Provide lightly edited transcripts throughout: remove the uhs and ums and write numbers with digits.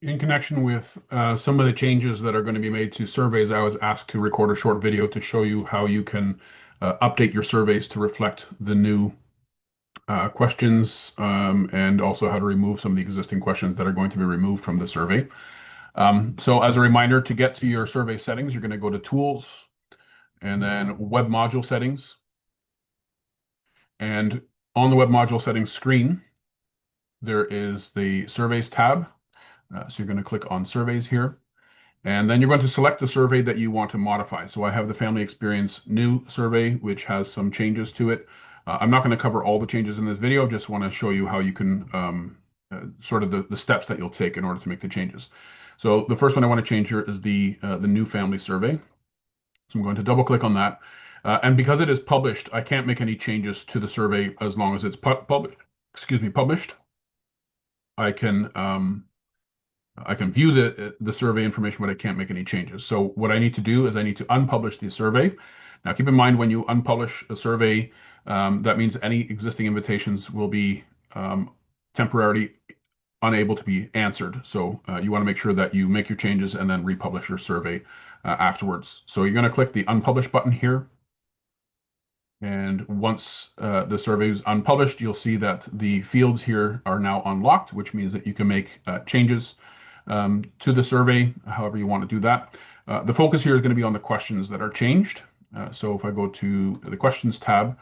In connection with some of the changes that are going to be made to surveys, I was asked to record a short video to show you how you can update your surveys to reflect the new questions and also how to remove some of the existing questions that are going to be removed from the survey. So as a reminder, to get to your survey settings, you're going to go to Tools and then Web Module Settings. And on the Web Module Settings screen, there is the Surveys tab. So you're going to click on Surveys here. And then you're going to select the survey that you want to modify. So I have the Family Experience New survey, which has some changes to it. I'm not going to cover all the changes in this video, just want to show you how you can sort of the steps that you'll take in order to make the changes. So the first one I want to change here is the new family survey. So I'm going to double click on that. And because it is published, I can't make any changes to the survey as long as it's published. I can view the survey information, but I can't make any changes. So what I need to do is I need to unpublish the survey. Now, keep in mind when you unpublish a survey, that means any existing invitations will be temporarily unable to be answered. So you want to make sure that you make your changes and then republish your survey afterwards. So you're going to click the Unpublish button here. And once the survey is unpublished, you'll see that the fields here are now unlocked, which means that you can make changes to the survey, however you want to do that. The focus here is going to be on the questions that are changed. So if I go to the Questions tab,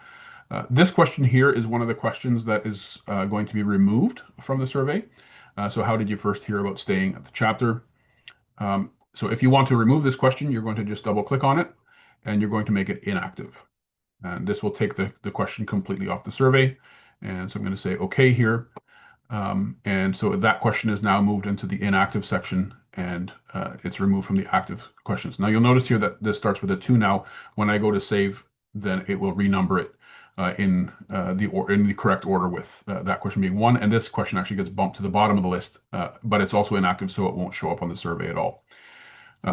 this question here is one of the questions that is going to be removed from the survey. So how did you first hear about staying at the chapter? So if you want to remove this question, you're going to just double click on it and you're going to make it inactive. And this will take the question completely off the survey. And so I'm going to say OK here. And so that question is now moved into the inactive section and it's removed from the active questions. Now you'll notice here that this starts with a 2 now. When I go to save, then it will renumber it in the correct order with that question being 1. And this question actually gets bumped to the bottom of the list, but it's also inactive, so it won't show up on the survey at all.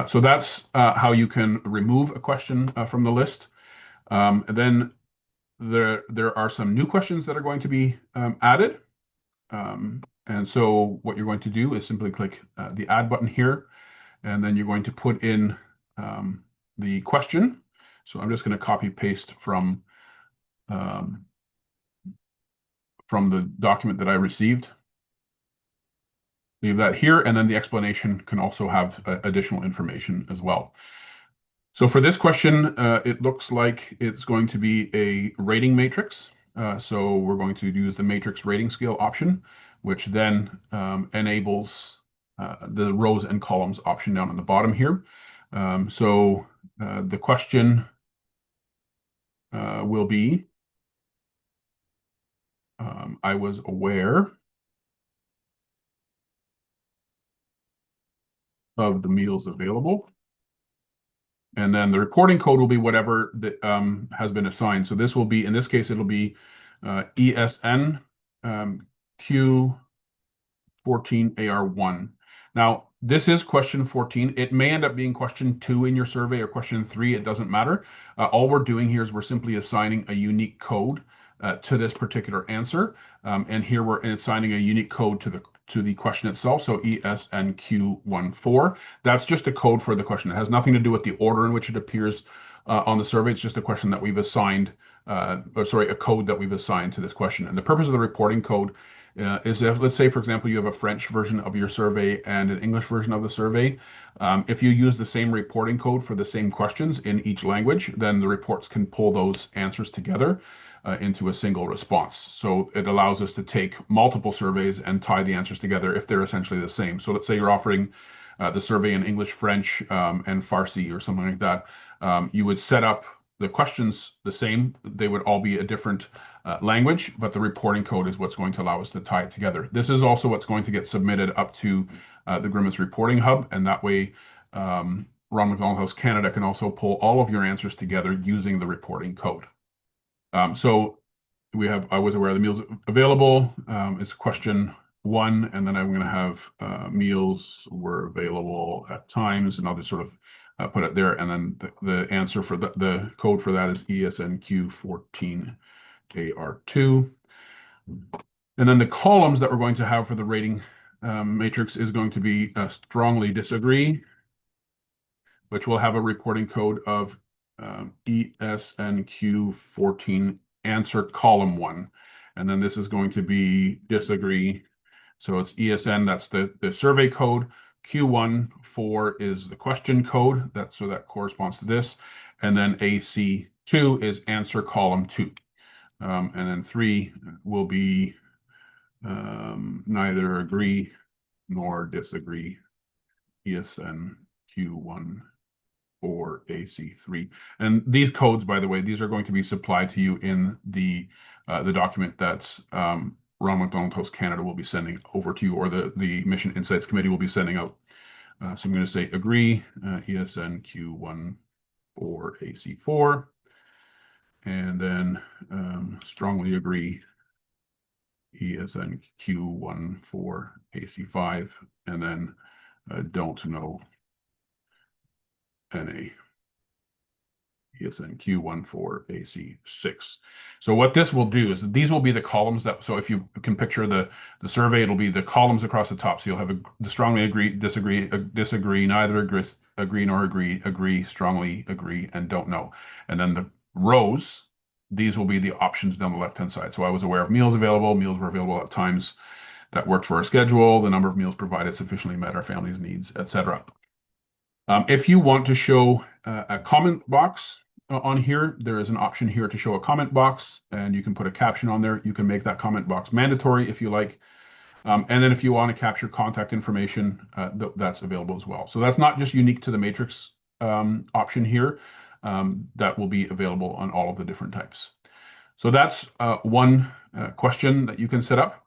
So that's how you can remove a question from the list. And then there are some new questions that are going to be added. And so what you're going to do is simply click the Add button here, and then you're going to put in the question. So I'm just going to copy paste from the document that I received. Leave that here, and then the explanation can also have additional information as well. So for this question, it looks like it's going to be a rating matrix. So we're going to use the matrix rating scale option, which then enables the rows and columns option down on the bottom here. So the question will be, I was aware of the meals available. And then the reporting code will be whatever that has been assigned. So this will be, in this case, it'll be ESN Q14AR1. Now, this is question 14. It may end up being question 2 in your survey or question 3. It doesn't matter. All we're doing here is we're simply assigning a unique code to this particular answer. And here we're assigning a unique code to the question itself. So ESNQ14. That's just a code for the question. It has nothing to do with the order in which it appears on the survey. It's just a question that we've assigned, a code that we've assigned to this question. And the purpose of the reporting code is if, let's say, for example, you have a French version of your survey and an English version of the survey. If you use the same reporting code for the same questions in each language, then the reports can pull those answers together into a single response. So it allows us to take multiple surveys and tie the answers together if they're essentially the same. So let's say you're offering the survey in English, French, and Farsi or something like that. You would set up the questions the same. They would all be a different language, but the reporting code is what's going to allow us to tie it together. This is also what's going to get submitted up to the GRMHIS Reporting Hub, and that way Ronald McDonald House Canada can also pull all of your answers together using the reporting code. So we have, I was aware of the meals available. It's question 1, and then I'm going to have meals were available at times, and I'll just sort of put it there. And then the answer for the code for that is ESNQ14AR2. And then the columns that we're going to have for the rating matrix is going to be strongly disagree, which will have a reporting code of ESNQ14, answer column 1. And then this is going to be disagree. So it's ESN, that's the survey code. Q14 is the question code. So that corresponds to this. And then AC2 is answer column 2. And then 3 will be neither agree nor disagree. ESN Q1 or AC3. And these codes, by the way, these are going to be supplied to you in the document that's Ron McDonald House Canada will be sending over to you, or the Mission Insights Committee will be sending out. So I'm going to say agree, ESN Q1 or AC4, and then strongly agree, ESN Q1 for AC5, and then don't know, NA. ESN Q14 AC6. So what this will do is these will be the columns that, so if you can picture the survey, it'll be the columns across the top. So you'll have the strongly agree, disagree, disagree, neither agree nor agree, strongly agree, and don't know. And then the rows, these will be the options down the left-hand side. So I was aware of meals available. Meals were available at times that worked for our schedule. The number of meals provided sufficiently met our family's needs, etc. If you want to show a comment box on here, there is an option here to show a comment box, and you can put a caption on there. You can make that comment box mandatory if you like. And then if you want to capture contact information, that's available as well. So that's not just unique to the matrix option here. That will be available on all of the different types. So that's one question that you can set up.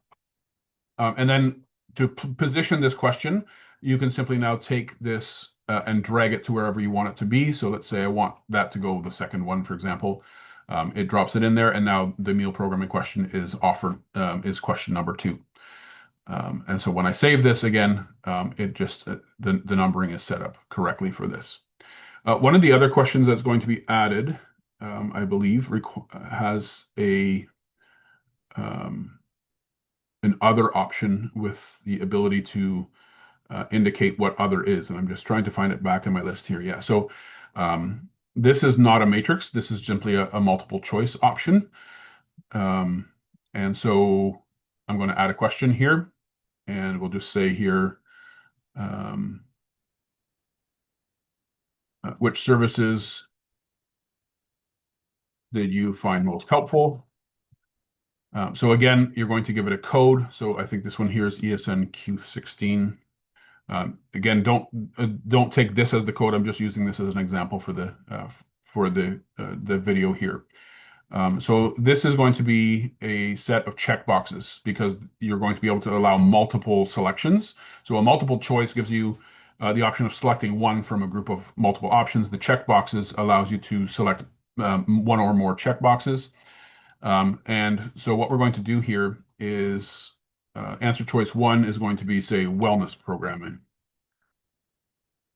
And then to position this question, you can simply now take this and drag it to wherever you want it to be. So let's say I want that to go the second one, for example. It drops it in there, and now the meal programming question is offered, is question number 2. And so when I save this again, it just the numbering is set up correctly for this. One of the other questions that's going to be added, I believe, has an other option with the ability to indicate what other is. And I'm just trying to find it back in my list here. Yeah, so this is not a matrix. This is simply a multiple choice option. And so I'm going to add a question here, and we'll just say here, which services did you find most helpful? So again, you're going to give it a code. So I think this one here is ESN Q16. Again, don't take this as the code. I'm just using this as an example for the video here. So this is going to be a set of checkboxes because you're going to be able to allow multiple selections. So a multiple choice gives you the option of selecting one from a group of multiple options. The checkboxes allows you to select one or more checkboxes. And so what we're going to do here is answer choice 1 is going to be, say, wellness programming.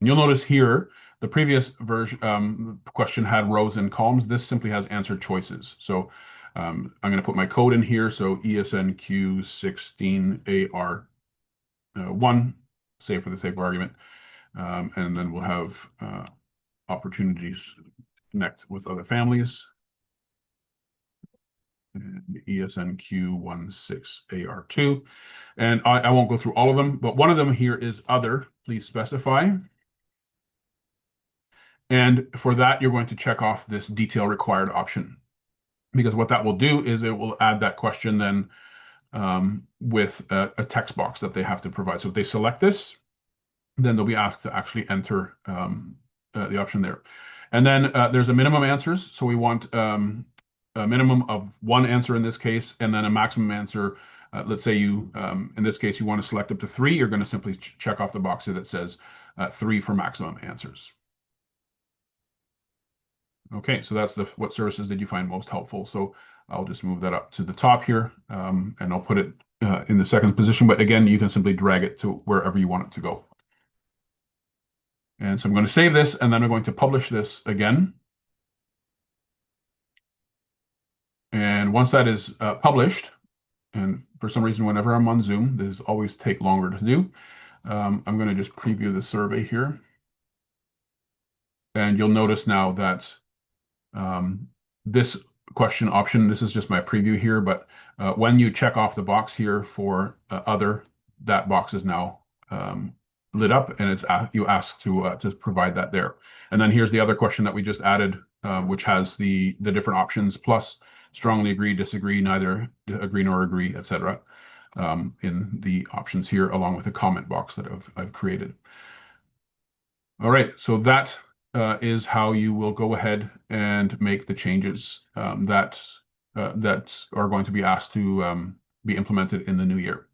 And you'll notice here, the previous version question had rows and columns. This simply has answer choices. So I'm going to put my code in here. So ESNQ16AR1, say for the sake of argument. And then we'll have opportunities to connect with other families. And ESNQ16AR2. And I won't go through all of them, but one of them here is other. Please specify. And for that, you're going to check off this detail required option, because what that will do is it will add that question then with a text box that they have to provide. So if they select this, then they'll be asked to actually enter the option there. And then there's a minimum answers. So we want a minimum of 1 answer in this case, and then a maximum answer. Let's say you, in this case, you want to select up to 3. You're going to simply check off the box here that says 3 for maximum answers. Okay, so that's what services did you find most helpful? So I'll just move that up to the top here, and I'll put it in the second position. But again, you can simply drag it to wherever you want it to go. And so I'm going to save this, and then I'm going to publish this again. And once that is published, And for some reason, whenever I'm on Zoom, these always take longer to do. I'm going to just preview the survey here. And you'll notice now that this question option, this is just my preview here, but when you check off the box here for other, that box is now lit up, and you ask to provide that there. And then here's the other question that we just added, which has the different options plus strongly agree, disagree, neither agree nor agree, etc. In the options here, along with a comment box that I've created. All right, so that is how you will go ahead and make the changes that are going to be asked to be implemented in the new year.